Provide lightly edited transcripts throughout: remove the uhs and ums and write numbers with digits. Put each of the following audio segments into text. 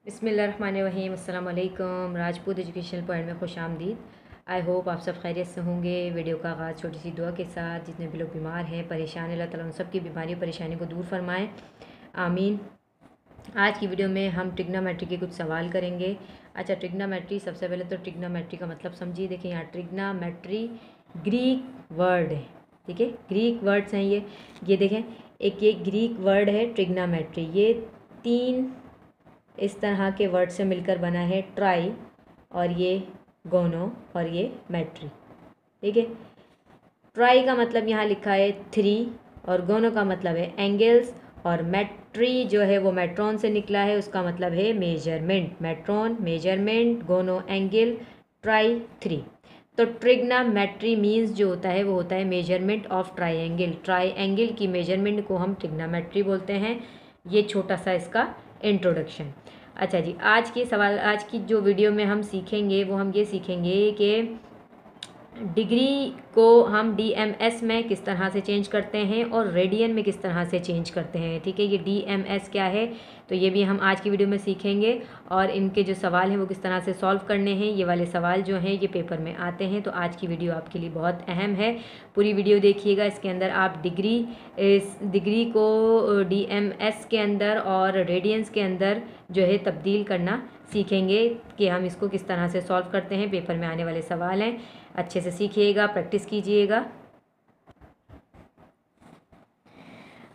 बिस्मिल्लाहिर्रहमानिर्रहीम। अस्सलाम वालेकुम। राजपूत एजुकेशनल पॉइंट में खुश आमदीद। आई होप आप सब खैरियत से होंगे। वीडियो का आगाज़ छोटी सी दुआ के साथ। जितने भी लोग बीमार हैं, परेशान हैं, अल्लाह ताला उन सब की बीमारी परेशानी को दूर फरमाएँ, आमीन। आज की वीडियो में हम ट्रिग्नोमेट्री के कुछ सवाल करेंगे। अच्छा, ट्रिग्नोमेट्री, सबसे पहले तो ट्रिग्नोमेट्री का मतलब समझिए। देखिए यहाँ ट्रिग्नोमेट्री ग्रीक वर्ड है, ठीक है, ग्रीक वर्ड्स हैं ये देखें, एक ये ग्रीक वर्ड है ट्रिग्नोमेट्री। ये तीन इस तरह के वर्ड से मिलकर बना है, ट्राई और ये गोनो और ये मैट्री, ठीक है। ट्राई का मतलब यहाँ लिखा है 3 और गोनो का मतलब है एंगल्स और मैट्री जो है वो मेट्रॉन से निकला है, उसका मतलब है मेजरमेंट। मेट्रॉन मेजरमेंट, गोनो एंगल, ट्राई 3। तो ट्रिग्नोमेट्री मीन्स जो होता है वो होता है मेजरमेंट ऑफ ट्राइंगल। ट्राइंगल की मेजरमेंट को हम ट्रिग्नोमेट्री बोलते हैं। ये छोटा सा इसका इंट्रोडक्शन। अच्छा जी, आज की जो वीडियो में हम सीखेंगे वो हम ये सीखेंगे कि डिग्री को हम डीएमएस में किस तरह से चेंज करते हैं और रेडियन में किस तरह से चेंज करते हैं, ठीक है। ये डीएमएस क्या है तो ये भी हम आज की वीडियो में सीखेंगे और इनके जो सवाल हैं वो किस तरह से सॉल्व करने हैं। ये वाले सवाल जो हैं ये पेपर में आते हैं, तो आज की वीडियो आपके लिए बहुत अहम है। पूरी वीडियो देखिएगा। इसके अंदर आप इस डिग्री को डीएमएस के अंदर और रेडियंस के अंदर जो है तब्दील करना सीखेंगे कि हम इसको किस तरह से सॉल्व करते हैं। पेपर में आने वाले सवाल हैं, अच्छे से सीखिएगा, प्रैक्टिस कीजिएगा।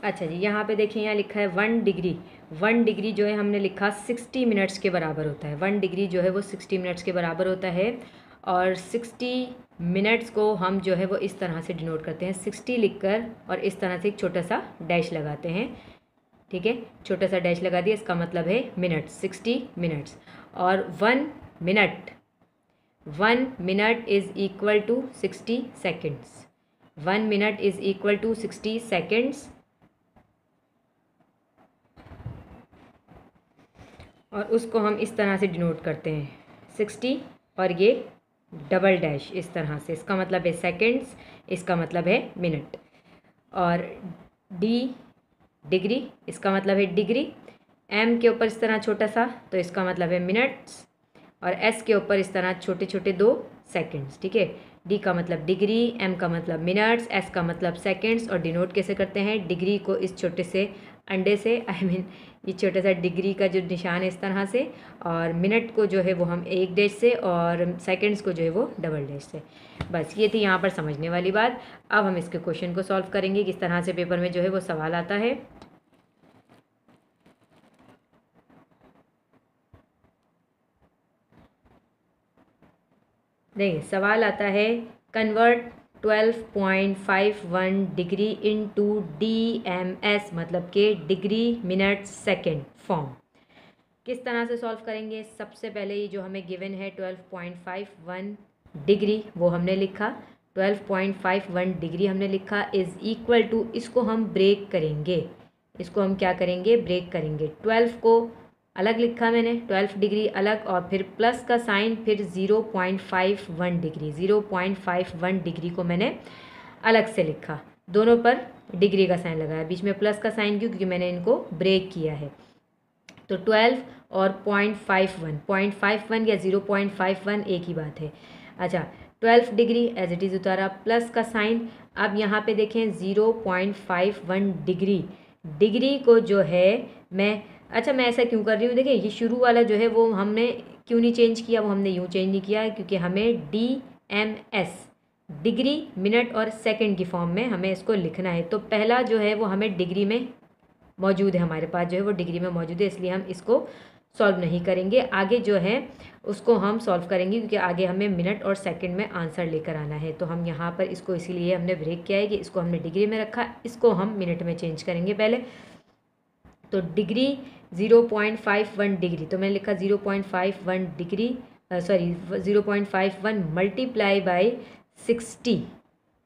अच्छा जी, यहाँ पे देखिए, यहाँ लिखा है 1 डिग्री। 1 डिग्री जो है हमने लिखा 60 मिनट्स के बराबर होता है। 1 डिग्री जो है वो 60 मिनट्स के बराबर होता है और 60 मिनट्स को हम जो है वो इस तरह से डिनोट करते हैं, 60 लिखकर और इस तरह से एक छोटा सा डैश लगाते हैं, ठीक है। छोटा सा डैश लगा दिया, इसका मतलब है मिनट्स, 60 मिनट्स। और 1 minute is equal to 60 seconds. 1 minute is equal to 60 seconds. और उसको हम इस तरह से डिनोट करते हैं, 60 और ये डबल डैश इस तरह से, इसका मतलब है सेकेंड्स, इसका मतलब है मिनट। और डिग्री, इसका मतलब है डिग्री। एम के ऊपर इस तरह छोटा सा, तो इसका मतलब है मिनट्स। और एस के ऊपर इस तरह छोटे छोटे 2 सेकेंड्स, ठीक है। डी का मतलब डिग्री, एम का मतलब मिनट्स, एस का मतलब सेकेंड्स। और डिनोट कैसे करते हैं, डिग्री को इस छोटे से अंडे से, ये छोटा सा डिग्री का जो निशान है इस तरह से, और मिनट को जो है वो हम 1 डैश से और सेकेंड्स को जो है वो डबल डैश से। बस ये थी यहाँ पर समझने वाली बात। अब हम इसके क्वेश्चन को सॉल्व करेंगे, किस तरह से पेपर में जो है वो सवाल आता है। देखिए सवाल आता है, कन्वर्ट 12.51 डिग्री इनटू डीएमएस, मतलब के डिग्री मिनट सेकेंड फॉर्म। किस तरह से सॉल्व करेंगे। सबसे पहले ये जो हमें गिवन है 12.51 डिग्री वो हमने लिखा, 12.51 डिग्री हमने लिखा इज़ इक्वल टू, इसको हम ब्रेक करेंगे, इसको हम क्या करेंगे, ब्रेक करेंगे। 12 को अलग लिखा मैंने, 12 डिग्री अलग, और फिर प्लस का साइन, फिर 0.51 डिग्री, 0.51 डिग्री को मैंने अलग से लिखा, दोनों पर डिग्री का साइन लगाया, बीच में प्लस का साइन क्यों, क्योंकि मैंने इनको ब्रेक किया है। तो 12 और 0.51 या 0.51 एक ही बात है। अच्छा, 12 डिग्री एज इट इज़ उतारा, प्लस का साइन। अब यहाँ पे देखें 0.51 डिग्री, डिग्री को जो है मैं ऐसा क्यों कर रही हूँ, देखिए ये शुरू वाला जो है वो हमने क्यों नहीं चेंज किया, वो हमने यूँ चेंज नहीं किया है क्योंकि हमें डीएमएस, डिग्री मिनट और सेकंड की फॉर्म में हमें इसको लिखना है। तो पहला जो है वो हमें डिग्री में मौजूद है, हमारे पास जो है वो डिग्री में मौजूद है, इसलिए हम इसको सॉल्व नहीं करेंगे। आगे जो है उसको हम सॉल्व करेंगे क्योंकि आगे हमें मिनट और सेकंड में आंसर लेकर आना है। तो हम यहाँ पर इसको इसीलिए हमने ब्रेक किया है कि इसको हमने डिग्री में रखा, इसको हम मिनट में चेंज करेंगे पहले। तो डिग्री 0.51 डिग्री, तो मैंने लिखा 0.51 डिग्री, सॉरी 0.51 मल्टीप्लाई बाई 60,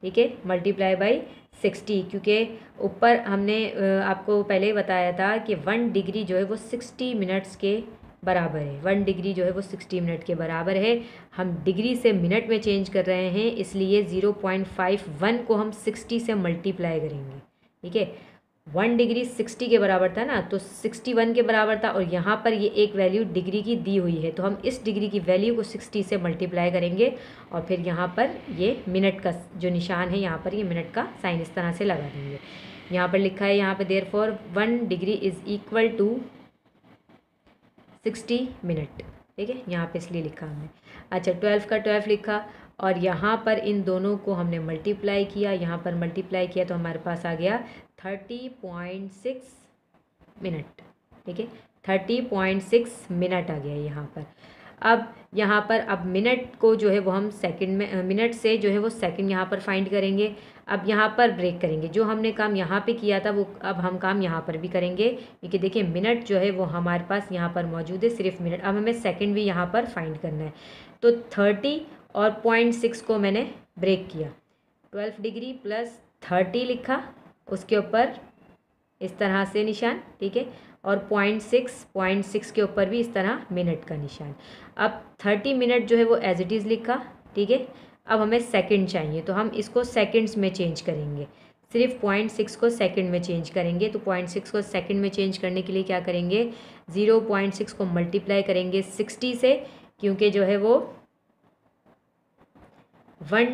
ठीक है, मल्टीप्लाई बाई 60, क्योंकि ऊपर हमने आपको पहले ही बताया था कि 1 डिग्री जो है वो 60 मिनट्स के बराबर है। 1 डिग्री जो है वो 60 मिनट के बराबर है। हम डिग्री से मिनट में चेंज कर रहे हैं, इसलिए 0.51 को हम 60 से मल्टीप्लाई करेंगे, ठीक है। 1 डिग्री 60 के बराबर था ना, तो 61 के बराबर था, और यहाँ पर ये एक वैल्यू डिग्री की दी हुई है, तो हम इस डिग्री की वैल्यू को 60 से मल्टीप्लाई करेंगे और फिर यहाँ पर ये मिनट का जो निशान है, यहाँ पर ये मिनट का साइन इस तरह से लगा देंगे। यहाँ पर लिखा है, यहाँ पर therefore 1 degree is equal to 60 minute. ठीक है, यहाँ पे इसलिए लिखा हमने। अच्छा, 12 का 12 लिखा और यहाँ पर इन दोनों को हमने मल्टीप्लाई किया, यहाँ पर मल्टीप्लाई किया तो हमारे पास आ गया 30.6 मिनट। ठीक है, 30.6 मिनट आ गया यहाँ पर। अब यहाँ पर अब मिनट को जो है वो हम सेकंड में, मिनट से जो है वो सेकंड यहाँ पर फाइंड करेंगे। अब यहाँ पर ब्रेक करेंगे, जो हमने काम यहाँ पे किया था वो अब हम काम यहाँ पर भी करेंगे, क्योंकि देखिए मिनट जो है वो हमारे पास यहाँ पर मौजूद है, सिर्फ मिनट। अब हमें सेकंड भी यहाँ पर फाइंड करना है, तो 30 और 0.6 को मैंने ब्रेक किया, 12 डिग्री प्लस 30 लिखा, उसके ऊपर इस तरह से निशान। ठीक है, और 0.6 के ऊपर भी इस तरह मिनट का निशान। अब 30 मिनट जो है वो एज इट इज़ लिखा। ठीक है, अब हमें सेकंड चाहिए, तो हम इसको सेकंड्स में चेंज करेंगे, सिर्फ 0.6 को सेकंड में चेंज करेंगे। तो 0.6 को सेकंड में चेंज करने के लिए क्या करेंगे, 0.6 को मल्टीप्लाई करेंगे 60 से, क्योंकि जो है वो 1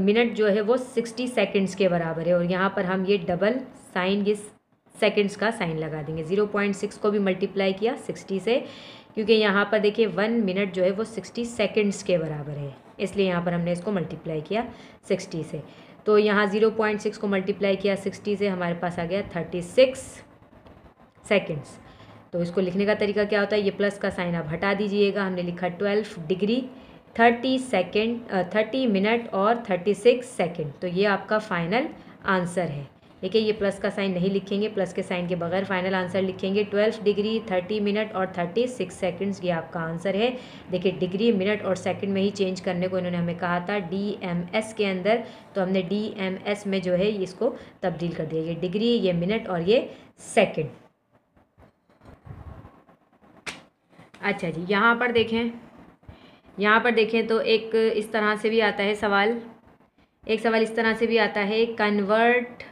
मिनट जो है वो 60 सेकंड्स के बराबर है, और यहाँ पर हम ये डबल साइन, ये सेकंड्स का साइन लगा देंगे। 0.6 को भी मल्टीप्लाई किया 60 से, क्योंकि यहाँ पर देखिए 1 मिनट जो है वो 60 सेकंड्स के बराबर है, इसलिए यहाँ पर हमने इसको मल्टीप्लाई किया 60 से। तो यहाँ 0.6 को मल्टीप्लाई किया 60 से, हमारे पास आ गया 36 सेकंड्स। तो इसको लिखने का तरीका क्या होता है, ये प्लस का साइन आप हटा दीजिएगा। हमने लिखा 12 डिग्री 30 मिनट और 36 सेकंड, तो ये आपका फाइनल आंसर है। देखिए, ये प्लस का साइन नहीं लिखेंगे, प्लस के साइन के बगैर फाइनल आंसर लिखेंगे। 12 डिग्री 30 मिनट और 36 सेकंड्स, ये आपका आंसर है। देखिए, डिग्री मिनट और सेकंड में ही चेंज करने को इन्होंने हमें कहा था DMS के अंदर, तो हमने DMS में जो है इसको तब्दील कर दिया, ये डिग्री, ये मिनट और ये सेकंड। अच्छा जी, यहाँ पर देखें तो एक इस तरह से भी आता है सवाल, एक सवाल इस तरह से भी आता है, convert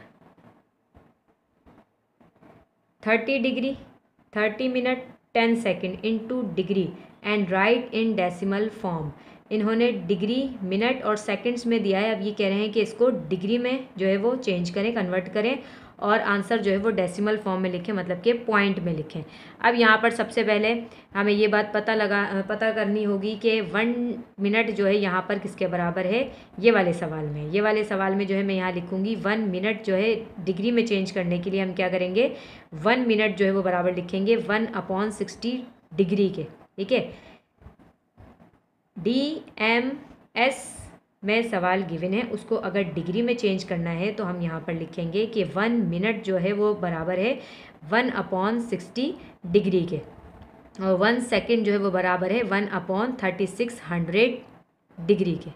30 degree 30 minute 10 second into degree and right in decimal form. इन्होंने डिग्री मिनट और सेकंड्स में दिया है, अब ये कह रहे हैं कि इसको डिग्री में जो है वो चेंज करें, कन्वर्ट करें, और आंसर जो है वो डेसिमल फॉर्म में लिखें, मतलब कि पॉइंट में लिखें। अब यहाँ पर सबसे पहले हमें ये बात पता करनी होगी कि 1 मिनट जो है यहाँ पर किसके बराबर है, ये वाले सवाल में जो है मैं यहाँ लिखूँगी 1 मिनट जो है डिग्री में चेंज करने के लिए हम क्या करेंगे, 1 मिनट जो है वो बराबर लिखेंगे 1/60 डिग्री के। ठीक है, DMS में सवाल गिवन है, उसको अगर डिग्री में चेंज करना है तो हम यहाँ पर लिखेंगे कि 1 मिनट जो है वो बराबर है 1/60 डिग्री के, और 1 सेकेंड जो है वो बराबर है 1/3600 डिग्री के।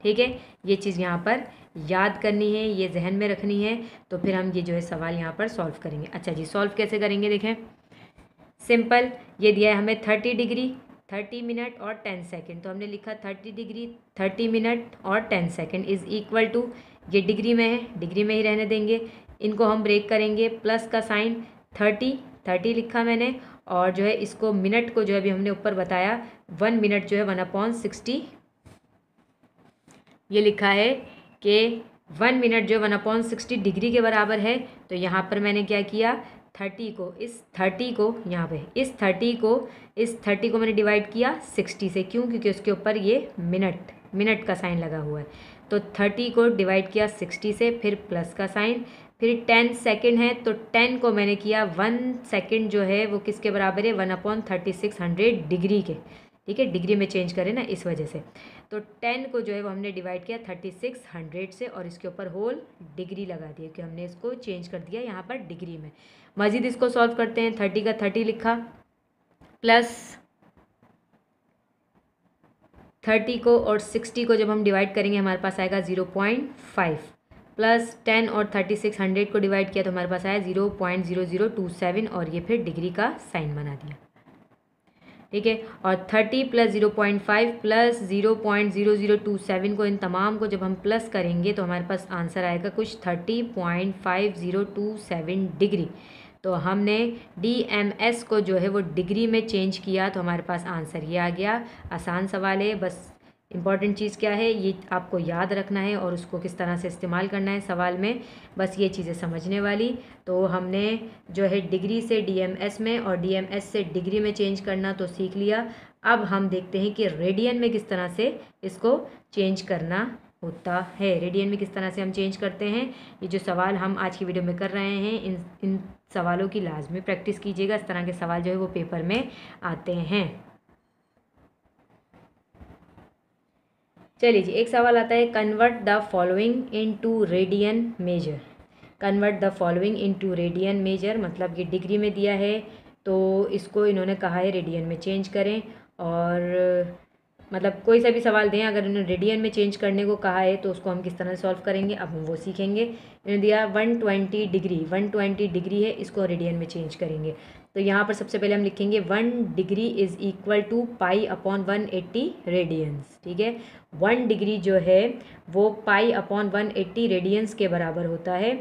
ठीक है, ये चीज़ यहाँ पर याद करनी है, ये जहन में रखनी है, तो फिर हम ये जो है सवाल यहाँ पर सॉल्व करेंगे। अच्छा जी, सॉल्व कैसे करेंगे, देखें, सिंपल, ये दिया है हमें 30 डिग्री 30 मिनट और 10 सेकेंड, तो हमने लिखा 30 डिग्री 30 मिनट और 10 सेकेंड इज़ इक्वल टू, ये डिग्री में है, डिग्री में ही रहने देंगे, इनको हम ब्रेक करेंगे, प्लस का साइन 30 लिखा मैंने, और जो है इसको मिनट को जो है अभी हमने ऊपर बताया 1 मिनट जो है 1/60, ये लिखा है कि 1 मिनट जो 1/60 डिग्री के बराबर है। तो यहाँ पर मैंने क्या किया, 30 को इस 30 को मैंने डिवाइड किया 60 से, क्यों, क्योंकि उसके ऊपर ये मिनट का साइन लगा हुआ है। तो 30 को डिवाइड किया 60 से, फिर प्लस का साइन, फिर 10 सेकेंड है, तो 10 को मैंने किया 1 सेकेंड जो है वो किसके बराबर है, 1/3600 डिग्री के। ठीक है, डिग्री में चेंज करें ना, इस वजह से। तो 10 को जो है वो हमने डिवाइड किया 3600 से, और इसके ऊपर होल डिग्री लगा दिया, कि हमने इसको चेंज कर दिया यहाँ पर डिग्री में। मज़ीद इसको सॉल्व करते हैं, 30 का 30 लिखा, प्लस 30 को और 60 को जब हम डिवाइड करेंगे हमारे पास आएगा 0.5, प्लस 10 और 3600 को डिवाइड किया तो हमारे पास आया 0.0027, और ये फिर डिग्री का साइन बना दिया। ठीक है। और 30 प्लस 0.5 प्लस 0.0027 को, इन तमाम को जब हम प्लस करेंगे तो हमारे पास आंसर आएगा कुछ 30.5027 डिग्री। तो हमने DMS को जो है वो डिग्री में चेंज किया तो हमारे पास आंसर ये आ गया। आसान सवाल है, बस इम्पॉर्टेंट चीज़ क्या है ये आपको याद रखना है और उसको किस तरह से इस्तेमाल करना है सवाल में, बस ये चीज़ें समझने वाली। तो हमने जो है डिग्री से DMS में और DMS से डिग्री में चेंज करना तो सीख लिया। अब हम देखते हैं कि रेडियन में किस तरह से इसको चेंज करना होता है। रेडियन में किस तरह से हम चेंज करते हैं, ये जो सवाल हम आज की वीडियो में कर रहे हैं, इन सवालों की लाजमी प्रैक्टिस कीजिएगा। इस तरह के सवाल जो है वो पेपर में आते हैं। चलिए जी, एक सवाल आता है, convert the following into radian major. Convert the following into radian major मतलब ये डिग्री में दिया है तो इसको इन्होंने कहा है रेडियन में चेंज करें। और मतलब कोई सा भी सवाल दें, अगर इन्होंने रेडियन में चेंज करने को कहा है तो उसको हम किस तरह से सॉल्व करेंगे, अब हम वो सीखेंगे। इन्होंने दिया 120 डिग्री, 120 डिग्री है, इसको रेडियन में चेंज करेंगे। तो यहाँ पर सबसे पहले हम लिखेंगे 1 degree is equal to pi upon 180 radians. ठीक है, 1 डिग्री जो है वो पाई अपॉन 180 रेडियंस के बराबर होता है।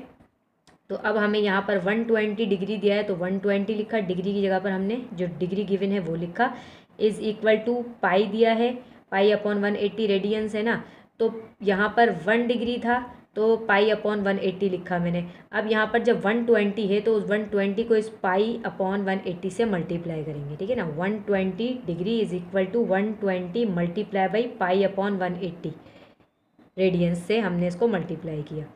तो अब हमें यहाँ पर 120 डिग्री दिया है तो 120 लिखा, डिग्री की जगह पर हमने जो डिग्री गिवन है वो लिखा। इज़ इक्वल टू पाई दिया है, पाई अपॉन 180 रेडियंस है ना, तो यहाँ पर 1 डिग्री था तो पाई अपॉन 180 लिखा मैंने। अब यहाँ पर जब 120 है तो उस 120 को इस पाई अपॉन 180 से मल्टीप्लाई करेंगे। ठीक है ना, 120 degree is equal to 120 multiply by pi upon 180 radians से हमने इसको मल्टीप्लाई किया।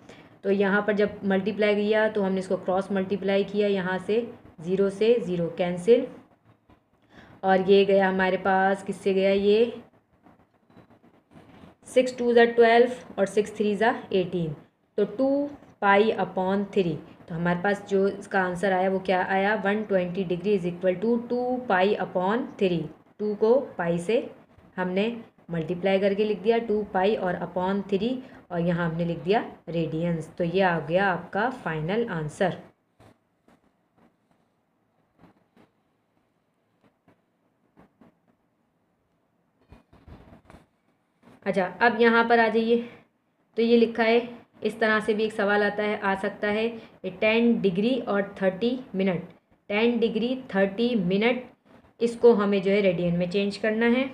तो यहाँ पर जब मल्टीप्लाई किया तो हमने इसको क्रॉस मल्टीप्लाई किया, यहाँ से 0 से 0 कैंसिल, और ये गया हमारे पास, किससे गया ये, 6 2 ज़ा 12 और 6 3 ज़ा 18, तो 2 पाई अपॉन 3। तो हमारे पास जो इसका आंसर आया वो क्या आया, 120 degree is equal to 2 pi upon 3। 2 को पाई से हमने मल्टीप्लाई करके लिख दिया, 2 पाई और अपॉन 3, और यहाँ हमने लिख दिया रेडियंस। तो ये आ गया आपका फाइनल आंसर। अच्छा, अब यहाँ पर आ जाइए, तो ये लिखा है, इस तरह से भी एक सवाल आता है, आ सकता है 10 डिग्री और 30 मिनट, 10 डिग्री 30 मिनट, इसको हमें जो है रेडियन में चेंज करना है।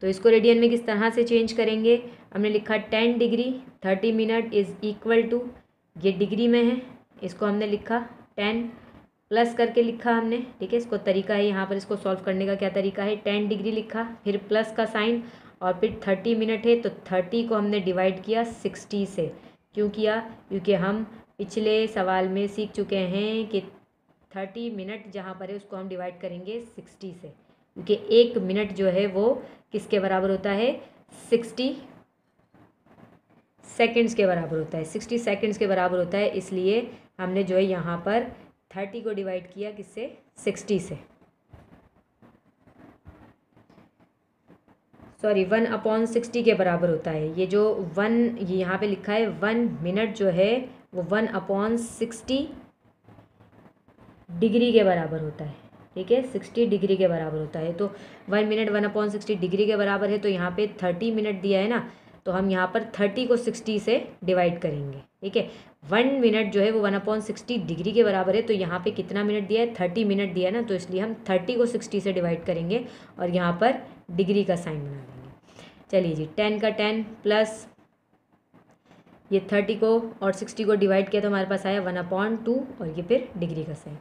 तो इसको रेडियन में किस तरह से चेंज करेंगे, हमने लिखा 10 degree 30 minute is equal to, ये डिग्री में है, इसको हमने लिखा 10 प्लस करके लिखा हमने। ठीक है, इसको तरीका है यहाँ पर इसको सॉल्व करने का, क्या तरीका है, 10 डिग्री लिखा, फिर प्लस का साइन, और फिर 30 मिनट है तो 30 को हमने डिवाइड किया 60 से। क्यों किया, क्योंकि हम पिछले सवाल में सीख चुके हैं कि 30 मिनट जहाँ पर है उसको हम डिवाइड करेंगे 60 से, क्योंकि 1 मिनट जो है वो किसके बराबर होता है, 60 सेकंड्स के बराबर होता है, 60 सेकंड्स के बराबर होता है। इसलिए हमने जो है यहाँ पर 30 को डिवाइड किया किससे, 60 से, सॉरी 1 अपॉन 60 के बराबर होता है। ये जो 1 ये यहाँ पे लिखा है 1 मिनट जो है वो 1 अपॉन 60 डिग्री के बराबर होता है। ठीक है, 60 डिग्री के बराबर होता है। तो 1 मिनट 1 अपॉन 60 डिग्री के बराबर है, तो यहाँ पे 30 मिनट दिया है ना, तो हम यहाँ पर 30 को 60 से डिवाइड करेंगे। ठीक है, 1 मिनट जो है वो 1 अपॉन 60 डिग्री के बराबर है, तो यहाँ पे कितना मिनट दिया है, 30 मिनट दिया है ना, तो इसलिए हम 30 को 60 से डिवाइड करेंगे और यहाँ पर डिग्री का साइन बना देंगे। चलिए जी, 10 का 10 प्लस ये 30 को और 60 को डिवाइड किया तो हमारे पास आया 1 अपॉन 2 और ये फिर डिग्री का साइन।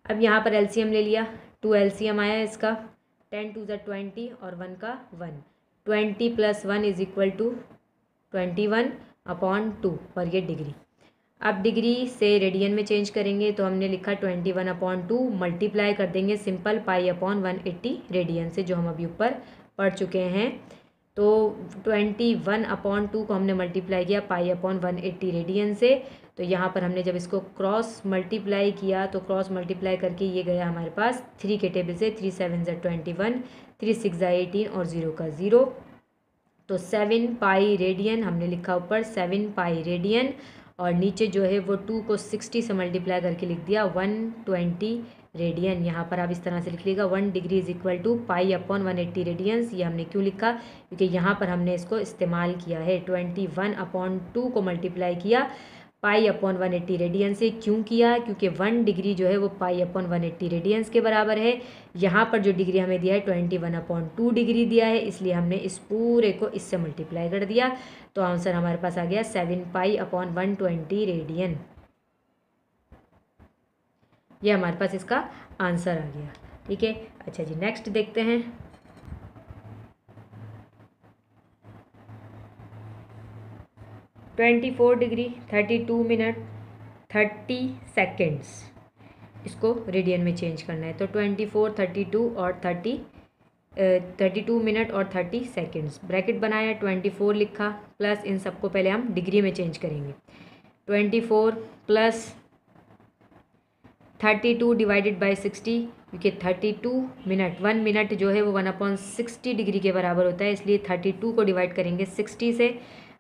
अब यहाँ पर एलसीएम ले लिया, 2 एलसीएम आया इसका, 10 2 ज़ा 20 और 1 का 1, 20 plus 1 is equal to 21 upon 2 और ये डिग्री। अब डिग्री से रेडियन में चेंज करेंगे तो हमने लिखा 21 अपॉन 2 मल्टीप्लाई कर देंगे सिंपल पाई अपॉन 180 रेडियन से, जो हम अभी ऊपर पढ़ चुके हैं। तो 21 अपॉन 2 को हमने मल्टीप्लाई किया पाई अपॉन 180 रेडियन से। तो यहाँ पर हमने जब इसको क्रॉस मल्टीप्लाई किया तो क्रॉस मल्टीप्लाई करके ये गया हमारे पास 3 के टेबल से, 3 7 ज़ा 21, 3 6 ज़ा 18 और 0 का 0, तो 7 पाई रेडियन हमने लिखा ऊपर 7 पाई रेडियन, और नीचे जो है वो 2 को 60 से मल्टीप्लाई करके लिख दिया 120 रेडियन। यहाँ पर आप इस तरह से लिख लीजिएगा 1 degree is equal to pi upon 180 radians. ये हमने क्यों लिखा, क्योंकि यहाँ पर हमने इसको इस्तेमाल किया है 21/2 को मल्टीप्लाई किया पाई अपॉन 180 रेडियन से। क्यों किया, क्योंकि 1 डिग्री जो है वो पाई अपॉन 180 रेडियंस के बराबर है। यहाँ पर जो डिग्री हमें दिया है 21/2 डिग्री दिया है, इसलिए हमने इस पूरे को इससे मल्टीप्लाई कर दिया। तो आंसर हमारे पास आ गया 7 पाई अपॉन 120 रेडियन। ये हमारे पास इसका आंसर आ गया। ठीक है, अच्छा जी नेक्स्ट देखते हैं। (24 डिग्री 32 मिनट 30 सेकेंड्स, इसको रेडियन में चेंज करना है। तो 24, 32 और 32 मिनट और 30 सेकेंड्स, ब्रैकेट बनाया, 24 लिखा प्लस इन सबको पहले हम डिग्री में चेंज करेंगे। 24 प्लस 32 डिवाइडेड बाई 60, क्योंकि 32 मिनट 1 मिनट जो है वो 1/60 डिग्री के बराबर होता है, इसलिए 32 को डिवाइड करेंगे 60 से,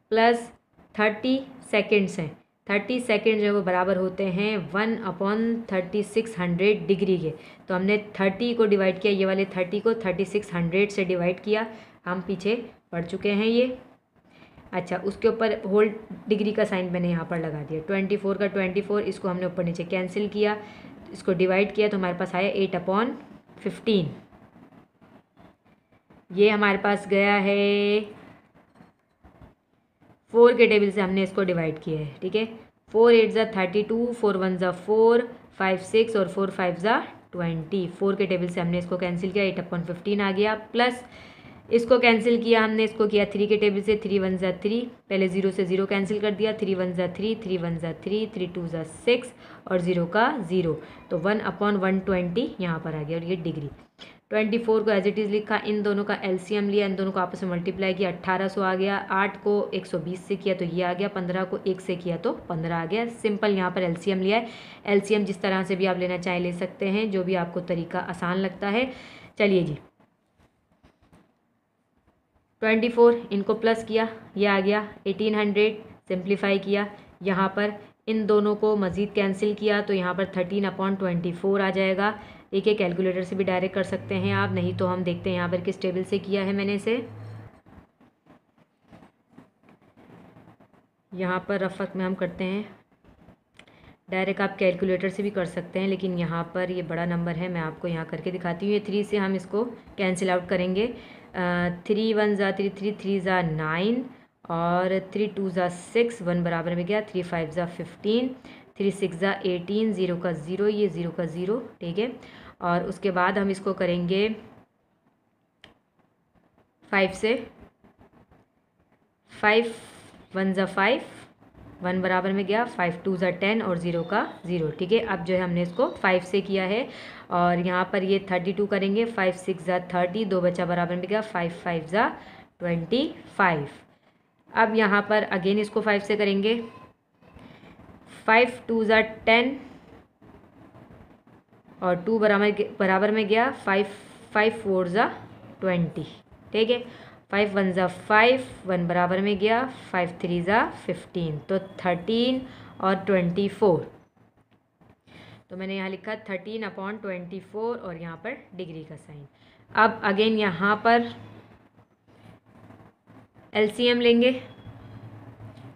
प्लस 30 सेकेंड्स हैं। 30 सेकेंड जो है वो बराबर होते हैं 1/3600 डिग्री के। तो हमने 30 को डिवाइड किया, ये वाले 30 को 3600 से डिवाइड किया, हम पीछे पढ़ चुके हैं ये। अच्छा, उसके ऊपर होल डिग्री का साइन मैंने यहाँ पर लगा दिया। 24 का 24, इसको हमने ऊपर नीचे कैंसिल किया, इसको डिवाइड किया तो हमारे पास आया 8/15। ये हमारे पास गया है 4 के टेबल से हमने इसको डिवाइड किया है। ठीक है, 4 8 ज़ा 32, 4 1 ज़ा 4, 5 6 और 4 5 ज़ा 20। 4 के टेबल से हमने इसको कैंसिल किया, 8/15 आ गया, प्लस इसको कैंसिल किया हमने, इसको किया 3 के टेबल से, 3 1 ज़ा 3, पहले 0 से 0 कैंसिल कर दिया, 3 1 ज़ा 3, 3 1 ज़ा 3, 3 2 ज़ा 6 और 0 का 0, तो 1/120 यहाँ पर आ गया। और ये डिग्री 24 को एज इट इज़ लिखा, इन दोनों का एलसीएम लिया, इन दोनों को आपस में मल्टीप्लाई किया, 1800 आ गया। 8 को 120 से किया तो ये आ गया, 15 को 1 से किया तो 15 आ गया। सिंपल यहाँ पर एलसीएम लिया है। एलसीएम जिस तरह से भी आप लेना चाहें ले सकते हैं, जो भी आपको तरीका आसान लगता है। चलिए जी, 24 इनको प्लस किया, ये आ गया 1800, सिंप्लीफाई किया, यहाँ पर इन दोनों को मज़ीद कैंसिल किया तो यहाँ पर 13/24 आ जाएगा। ठीक है, कैलकुलेटर से भी डायरेक्ट कर सकते हैं आप, नहीं तो हम देखते हैं यहाँ पर किस टेबल से किया है मैंने इसे। यहाँ पर रफक में हम करते हैं डायरेक्ट, आप कैलकुलेटर से भी कर सकते हैं, लेकिन यहाँ पर ये बड़ा नंबर है, मैं आपको यहाँ करके दिखाती हूँ। ये 3 से हम इसको कैंसिल आउट करेंगे। 3 1 ज़ा 3, 3 3 ज़ा 9 और 3 2 ज़ा 6, 1 बराबर में गया, 3 5 ज़ा 15, 3 6 ज़ा 18, 0 का 0, ये 0 का 0। ठीक है, और उसके बाद हम इसको करेंगे 5 से, 5 1 ज़ा 5, 1 बराबर में गया, 5 2 ज़ा 10 और 0 का 0। ठीक है, अब जो है हमने इसको 5 से किया है और यहाँ पर ये 32 करेंगे, 5 6 ज़ा 30, 2 बचा बराबर में गया, 5 5 ज़ा 25। अब यहाँ पर अगेन इसको 5 से करेंगे, 5 2 ज़ा 10 और 2 बराबर में गया, 5 5 4 ज़ा 20। ठीक है, 5 1 ज़ा 5, 1 बराबर में गया, 5 3 ज़ा 15, तो 13 और 24। तो मैंने यहाँ लिखा 13/24 और यहाँ पर डिग्री का साइन। अब अगेन यहाँ पर एलसीएम लेंगे,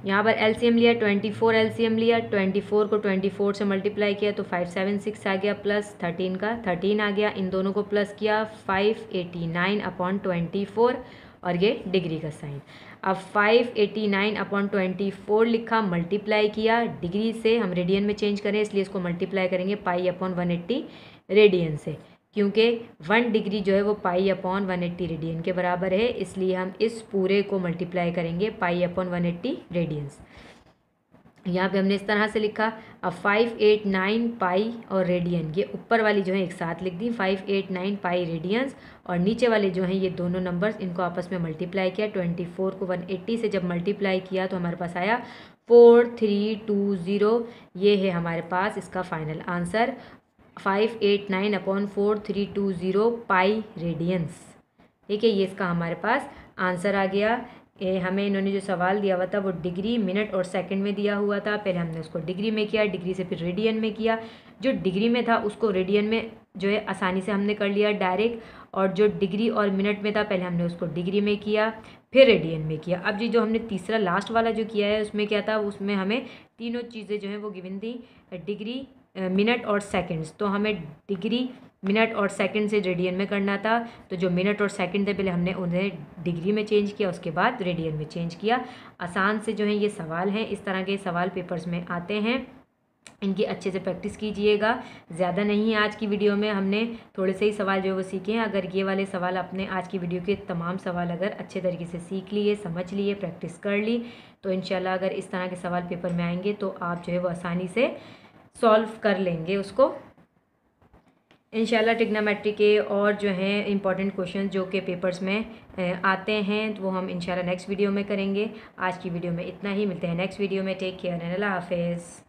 यहाँ पर एलसीएम लिया, 24 एलसीएम लिया, 24 को 24 से मल्टीप्लाई किया तो 576 आ गया, प्लस 13 का 13 आ गया, इन दोनों को प्लस किया, 589/24 और ये डिग्री का साइन। अब 589/24 लिखा, मल्टीप्लाई किया, डिग्री से हम रेडियन में चेंज करें इसलिए इसको मल्टीप्लाई करेंगे पाई/180 रेडियन से, क्योंकि 1 डिग्री जो है वो पाई/180 रेडियन के बराबर है, इसलिए हम इस पूरे को मल्टीप्लाई करेंगे पाई/180 रेडियंस। यहाँ पे हमने इस तरह से लिखा। अब 589 पाई और रेडियन, ये ऊपर वाली जो है एक साथ लिख दी, 589 पाई रेडियंस, और नीचे वाले जो हैं ये दोनों नंबर्स, इनको आपस में मल्टीप्लाई किया। 24 को 180 से जब मल्टीप्लाई किया तो हमारे पास आया 4320। ये है हमारे पास इसका फाइनल आंसर, 589/4320 पाई रेडियंस। ठीक है, ये इसका हमारे पास आंसर आ गया हमें इन्होंने जो सवाल दिया हुआ था वो डिग्री, मिनट और सेकंड में दिया हुआ था। पहले हमने उसको डिग्री में किया, डिग्री से फिर रेडियन में किया। जो डिग्री में था उसको रेडियन में जो है आसानी से हमने कर लिया डायरेक्ट, और जो डिग्री और मिनट में था पहले हमने उसको डिग्री में किया फिर रेडियन में किया। अब जी जो हमने तीसरा लास्ट वाला जो किया है उसमें क्या था, उसमें हमें तीनों चीज़ें जो हैं वो गिवन थी, डिग्री, मिनट और सेकंड्स। तो हमें डिग्री, मिनट और सेकंड से रेडियन में करना था। तो जो मिनट और सेकंड थे पहले हमने उन्हें डिग्री में चेंज किया, उसके बाद रेडियन में चेंज किया। आसान से जो है ये सवाल हैं, इस तरह के सवाल पेपर्स में आते हैं, इनकी अच्छे से प्रैक्टिस कीजिएगा। ज़्यादा नहीं है आज की वीडियो में, हमने थोड़े से ही सवाल जो है वो सीखे हैं। अगर ये वाले सवाल अपने आज की वीडियो के तमाम सवाल अगर अच्छे तरीके से सीख लिए, समझ लिए, प्रैक्टिस कर ली, तो इंशाल्लाह अगर इस तरह के सवाल पेपर में आएंगे तो आप जो है वो आसानी से सॉल्व कर लेंगे उसको इंशाल्लाह। ट्रिग्नोमेट्री के और जो हैं इंपॉर्टेंट क्वेश्चन जो कि पेपर्स में आते हैं तो वो हम इंशाल्लाह नेक्स्ट वीडियो में करेंगे। आज की वीडियो में इतना ही, मिलते हैं नेक्स्ट वीडियो में। टेक केयर एंड अल्लाह हाफिज़।